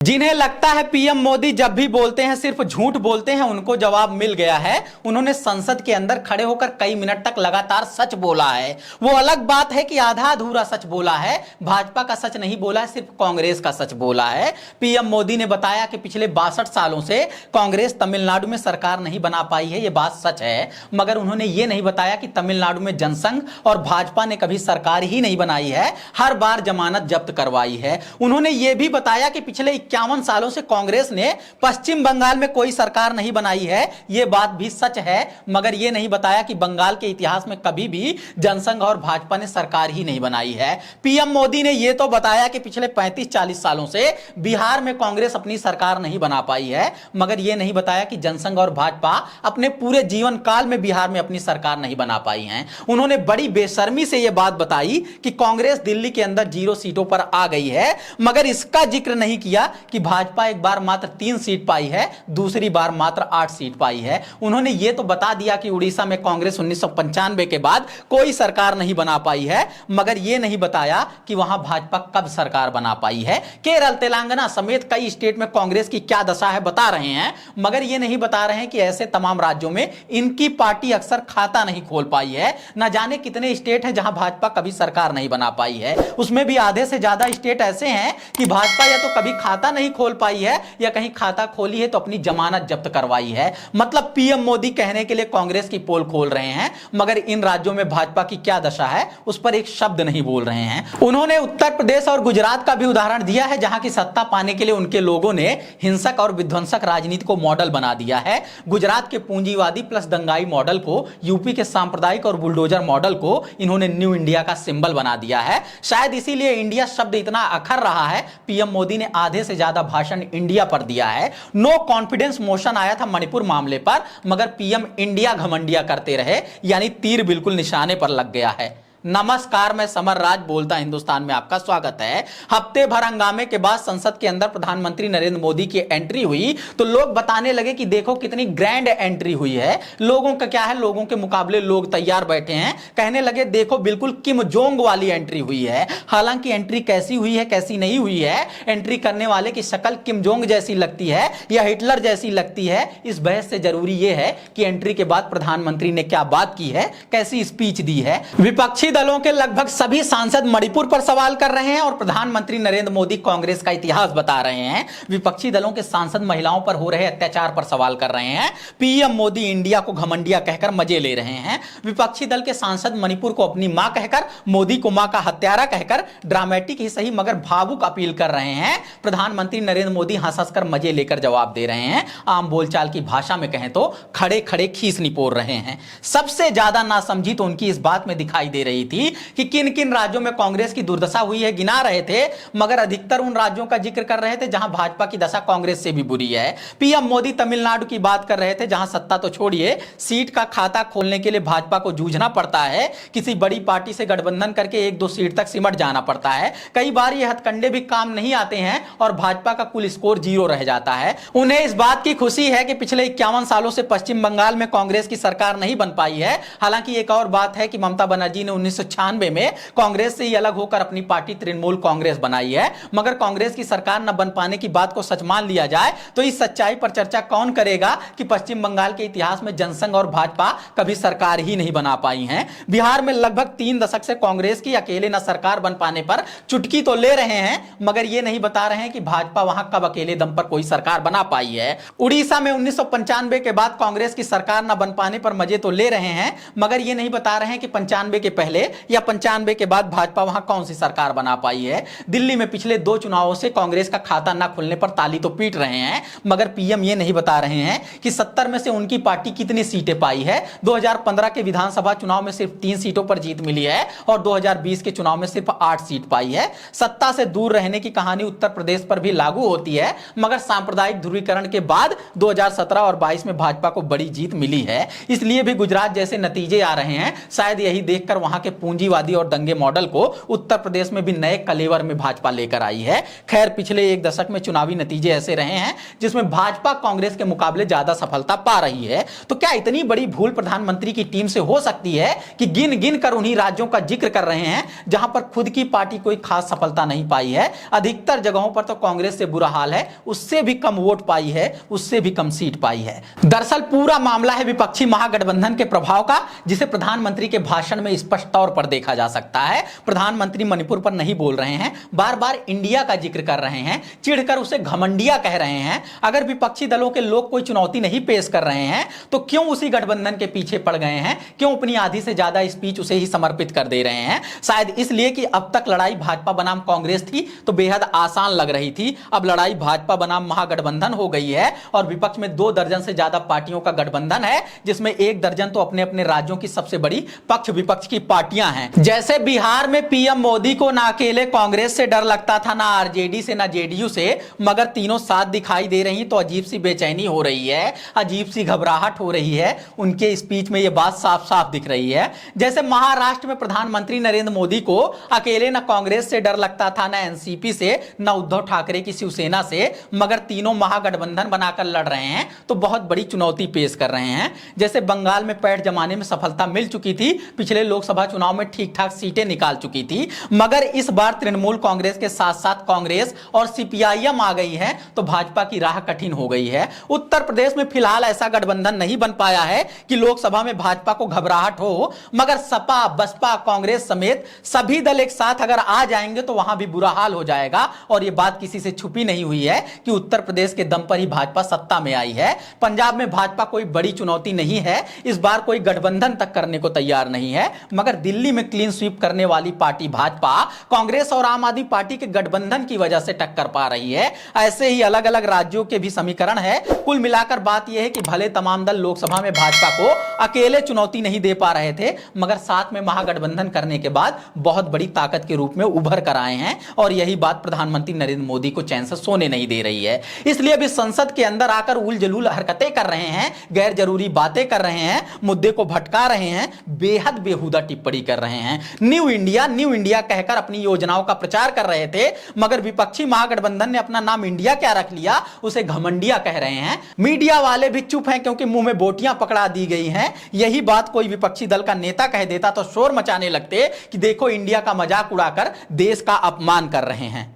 जिन्हें लगता है पीएम मोदी जब भी बोलते हैं सिर्फ झूठ बोलते हैं, उनको जवाब मिल गया है। उन्होंने संसद के अंदर खड़े होकर कई मिनट तक लगातार सच बोला है। वो अलग बात है कि आधा अधूरा सच बोला है, भाजपा का सच नहीं बोला है, सिर्फ कांग्रेस का सच बोला है। पीएम मोदी ने बताया कि पिछले 62 सालों से कांग्रेस तमिलनाडु में सरकार नहीं बना पाई है, यह बात सच है। मगर उन्होंने ये नहीं बताया कि तमिलनाडु में जनसंघ और भाजपा ने कभी सरकार ही नहीं बनाई है, हर बार जमानत जब्त करवाई है। उन्होंने ये भी बताया कि पिछले 51 सालों से कांग्रेस ने पश्चिम बंगाल में कोई सरकार नहीं बनाई है, यह बात भी सच है। मगर यह नहीं बताया कि बंगाल के इतिहास में कभी भी जनसंघ और भाजपा ने सरकार ही नहीं बनाई है। पीएम मोदी ने यह तो बताया कि पिछले 35-40 सालों से बिहार में कांग्रेस अपनी सरकार नहीं बना पाई है, मगर यह नहीं बताया कि जनसंघ और भाजपा अपने पूरे जीवन काल में बिहार में अपनी सरकार नहीं बना पाई है। उन्होंने बड़ी बेशर्मी से यह बात बताई कि कांग्रेस दिल्ली के अंदर 0 सीटों पर आ गई है, मगर इसका जिक्र नहीं किया कि भाजपा एक बार मात्र 3 सीट पाई है, दूसरी बार मात्र 8 सीट पाई है। उन्होंने यह तो बता दिया कि उड़ीसा में कांग्रेस 1995 के बाद कोई सरकार नहीं बना पाई है, मगर यह नहीं बताया कि वहां भाजपा कब सरकार बना पाई है। केरल, तेलंगाना समेत कई स्टेट में कांग्रेस की क्या दशा है बता रहे हैं, मगर यह नहीं बता रहे हैं कि ऐसे तमाम राज्यों में इनकी पार्टी अक्सर खाता नहीं खोल पाई है। न जाने कितने स्टेट हैं जहां भाजपा कभी सरकार नहीं बना पाई है, उसमें भी आधे से ज्यादा स्टेट ऐसे हैं कि भाजपा या तो कभी खाता नहीं खोल पाई है या कहीं खाता खोली है तो अपनी जमानत जब्त करवाई है। मतलब पीएम मोदी कहने के लिए कांग्रेस की पोल खोल रहे हैं, मगर इन राज्यों में भाजपा की क्या दशा है उस पर एक शब्द नहीं बोल रहे हैं। उन्होंने उत्तर प्रदेश और गुजरात का भी उदाहरण दिया है, जहां की सत्ता पाने के लिए उनके लोगों ने हिंसक और विध्वंसक राजनीति को मॉडल बना दिया है। गुजरात के पूंजीवादी प्लस दंगाई मॉडल को, यूपी के सांप्रदायिक और बुलडोजर मॉडल को इन्होंने न्यू इंडिया का सिंबल बना दिया है। शायद इसीलिए इंडिया शब्द इतना अखर रहा है। पीएम मोदी ने आधे से ज्यादा भाषण इंडिया पर दिया है। नो कॉन्फिडेंस मोशन आया था मणिपुर मामले पर, मगर पीएम इंडिया घमंडिया करते रहे, यानी तीर बिल्कुल निशाने पर लग गया है। नमस्कार, मैं समर राज बोलता हिंदुस्तान में आपका स्वागत है। हफ्ते भर हंगामे के बाद संसद के अंदर प्रधानमंत्री नरेंद्र मोदी की एंट्री हुई तो लोग बताने लगे कि देखो कितनी ग्रैंड एंट्री हुई है। लोगों का क्या है, लोगों के मुकाबले लोग तैयार बैठे हैं, कहने लगे देखो बिल्कुल किम जोंग वाली एंट्री हुई है। हालांकि एंट्री कैसी हुई है कैसी नहीं हुई है, एंट्री करने वाले की शक्ल किम जोंग जैसी लगती है या हिटलर जैसी लगती है, इस बहस से जरूरी यह है कि एंट्री के बाद प्रधानमंत्री ने क्या बात की है, कैसी स्पीच दी है। विपक्षी दलों के लगभग सभी सांसद मणिपुर पर सवाल कर रहे हैं और प्रधानमंत्री नरेंद्र मोदी कांग्रेस का इतिहास बता रहे हैं। विपक्षी दलों के सांसद महिलाओं पर हो रहे अत्याचार पर सवाल कर रहे हैं। पीएम मोदी इंडिया को घमंडिया कहकर मजे ले रहे हैं। विपक्षी दल के सांसद मणिपुर को अपनी मां कहकर, मोदी को मां का हत्यारा कहकर ड्रामेटिक ही सही मगर भावुक अपील कर रहे हैं। प्रधानमंत्री नरेंद्र मोदी हंस हंसकर मजे लेकर जवाब दे रहे हैं। आम बोलचाल की भाषा में कहें तो खड़े खड़े खीस निपोर रहे हैं। सबसे ज्यादा नासमझी तो उनकी इस बात में दिखाई दे रही थी कि किन किन राज्यों में कांग्रेस की दुर्दशा हुई है गिना रहे थे, मगर अधिकतर उन राज्यों का जिक्र कर रहे थे जहां भाजपा की दशा कांग्रेस से भी बुरी है। पीएम मोदी तमिलनाडु की बात कर रहे थे, जहां सत्ता तो छोड़िए, सीट का खाता खोलने के लिए भाजपा को जूझना पड़ता है। किसी बड़ी पार्टी से गठबंधन करके 1-2 सीट तक सिमट जाना पड़ता है। कई बार ये हथकंडे भी काम नहीं आते हैं और भाजपा का कुल स्कोर 0 रह जाता है। उन्हें इस बात की खुशी है कि पिछले 51 सालों से पश्चिम बंगाल में कांग्रेस की सरकार नहीं बन पाई है। हालांकि एक और बात है कि ममता बनर्जी ने 1996 में कांग्रेस से ही अलग होकर अपनी पार्टी तृणमूल कांग्रेस बनाई है, मगर कांग्रेस की सरकार न बन पाने की बात को सच मान लिया जाए तो इस सच्चाई पर चर्चा कौन करेगा कि पश्चिम बंगाल के इतिहास में जनसंघ और भाजपा कभी सरकार ही नहीं बना पाई हैं। बिहार में लगभग 3 दशक से कांग्रेस की अकेले न सरकार बन पाने पर चुटकी तो ले रहे हैं, मगर यह नहीं बता रहे हैं कि भाजपा वहां कब अकेले दम पर कोई सरकार बना पाई है। उड़ीसा में 1995 के बाद कांग्रेस की सरकार न बन पाने पर मजे तो ले रहे हैं, मगर यह नहीं बता रहे हैं कि 95 के पहले या 95 के बाद भाजपा वहां कौन सी सरकार बना पाई है। दिल्ली में पिछले 2 चुनावों से कांग्रेस का खाता ना खुलने पर ताली तो पीट रहे हैं, मगर पीएम ये नहीं बता रहे हैं कि 70 में से उनकी पार्टी कितनी सीटें पाई है। 2015 के विधानसभा चुनाव में सिर्फ 3 सीटों पर जीत मिली है और 2020 के चुनाव में सिर्फ 8 सीट पाई है। सत्ता से दूर रहने की कहानी उत्तर प्रदेश पर भी लागू होती है, मगर सांप्रदायिक ध्रुवीकरण के बाद 2017 और 22 में भाजपा को बड़ी जीत मिली है। इसलिए भी गुजरात जैसे नतीजे आ रहे हैं। शायद यही देखकर वहां के के पूंजीवादी और दंगे मॉडल को उत्तर प्रदेश में भी नए कलेवर में भाजपा लेकर आई है। खैर, पिछले एक दशक में चुनावी नतीजे ऐसे रहे हैं जिसमें भाजपा कांग्रेस के मुकाबले ज्यादा सफलता पा रही है। तो क्या इतनी बड़ी भूल प्रधानमंत्री की टीम से हो सकती है कि गिन गिन कर उन्हीं राज्यों का जिक्र कर रहे हैं जहां पर खुद की पार्टी कोई खास सफलता नहीं पाई है? अधिकतर जगहों पर तो कांग्रेस से बुरा हाल है, उससे भी कम वोट पाई है, उससे भी कम सीट पाई है। दरअसल पूरा मामला है विपक्षी महागठबंधन के प्रभाव का, जिसे प्रधानमंत्री के भाषण में स्पष्ट तौर पर देखा जा सकता है। प्रधानमंत्री मणिपुर पर नहीं बोल रहे हैं, बार बार इंडिया का जिक्र कर रहे हैं, चिढ़कर उसे घमंडिया कह रहे हैं। अगर विपक्षी दलों के लोग कोई चुनौती नहीं पेश कर रहे हैं तो क्यों उसी गठबंधन के पीछे पड़ गए हैं? क्यों अपनी आधी से ज्यादा स्पीच उसे ही समर्पित कर दे रहे हैं? शायद इसलिए कि अब तक लड़ाई भाजपा बनाम कांग्रेस थी तो बेहद आसान लग रही थी। अब लड़ाई भाजपा बनाम महागठबंधन हो गई है और विपक्ष में 2 दर्जन से ज्यादा पार्टियों का गठबंधन है, जिसमें 1 दर्जन तो अपने अपने राज्यों की सबसे बड़ी पक्ष विपक्ष की पार्टियां हैं। जैसे बिहार में पीएम मोदी को ना अकेले कांग्रेस से डर लगता था, ना आरजेडी से, ना जेडीयू से, मगर तीनों साथ दिखाई दे रही तो अजीब सी बेचैनी हो रही है, अजीब सी घबराहट हो रही है। उनके स्पीच में यह बात साफ साफ दिख रही है। जैसे महाराष्ट्र में प्रधानमंत्री नरेंद्र मोदी को अकेले ना कांग्रेस से डर लगता था, ना एनसीपी से, ना उद्धव ठाकरे की शिवसेना से, मगर तीनों महागठबंधन बनाकर लड़ रहे हैं तो बहुत बड़ी चुनौती पेश कर रहे हैं। जैसे बंगाल में पैठ जमाने में सफलता मिल चुकी थी, पिछले लोकसभा चुनाव में ठीक ठाक सीटें निकाल चुकी थी, मगर इस बार तृणमूल कांग्रेस के साथ साथ कांग्रेस और सीपीआईएम आ गई है तो भाजपा की राह कठिन हो गई है। उत्तर प्रदेश में फिलहाल ऐसा गठबंधन नहीं बन पाया है कि लोकसभा में भाजपा को घबराहट हो, मगर सपा, बसपा, कांग्रेस समेत सभी दल एक साथ अगर आ जाएंगे तो वहां भी बुरा हाल हो जाएगा। और यह बात किसी से छुपी नहीं हुई है कि उत्तर प्रदेश के दम पर ही भाजपा सत्ता में आई है। पंजाब में भाजपा कोई बड़ी चुनौती नहीं है, इस बार कोई गठबंधन तक करने को तैयार नहीं है, मगर दिल्ली में क्लीन स्वीप करने वाली पार्टी भाजपा कांग्रेस और आम आदमी पार्टी के गठबंधन की वजह से टक्कर पा रही है। ऐसे ही अलग अलग राज्यों के भी समीकरण है। कुल मिलाकर बात यह है कि भले तमाम दल लोकसभा में भाजपा को अकेले चुनौती नहीं दे पा रहे थे, मगर साथ में महागठबंधन करने के बाद बहुत बड़ी ताकत के रूप में उभर कर आए हैं और यही बात प्रधानमंत्री नरेंद्र मोदी को चैन से सोने नहीं दे रही है। इसलिए भी संसद के अंदर आकर उल जलूल हरकतें कर रहे हैं, गैर जरूरी बातें कर रहे हैं, मुद्दे को भटका रहे हैं, बेहद बेहुदा टिप्पणी कर रहे हैं। न्यू इंडिया कहकर अपनी योजनाओं का प्रचार कर रहे थे, मगर विपक्षी महागठबंधन ने अपना नाम इंडिया क्या रख लिया, उसे घमंडिया कह रहे हैं। मीडिया वाले भी चुप हैं क्योंकि मुंह में बोटियां पकड़ा दी गई हैं। यही बात कोई विपक्षी दल का नेता कह देता तो शोर मचाने लगते कि देखो इंडिया का मजाक उड़ाकर देश का अपमान कर रहे हैं।